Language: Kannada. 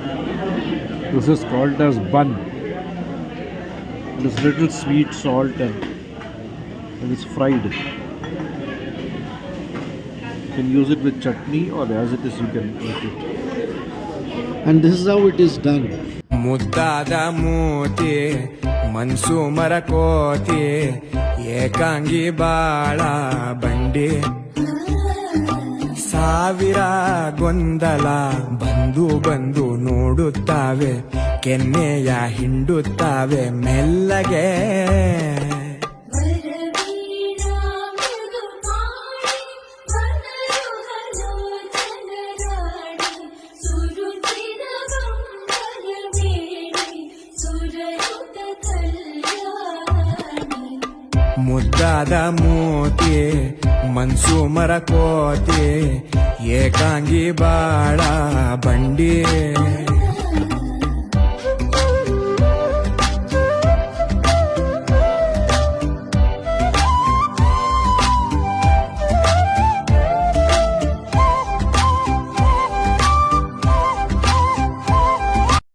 This is called as bun. It is little sweet salt and it is fried. You can use it with chutney or as it is you can eat it. And this is how it is done. ಮುದ್ದಾದ ಮೂತಿ ಮನ್ಸು ಮರಕೋತಿ ಏಕಾಂಗಿ ಬಾಳ ಬಂಡಿ ಸಾವಿರ ಗೊಂದಲ ಬಂದು ಬಂದು ನೋಡುತ್ತಾವೆ ಕೆನ್ನೆಯ ಹಿಂಡುತ್ತಾವೆ ಮೆಲ್ಲಗೆ ಮುದ್ದಾದ ಮೂತಿ ಮನ್ಸು ಮರಕೋತಿ ಏಕಾಂಗಿ ಬಾಳ ಬಂಡಿ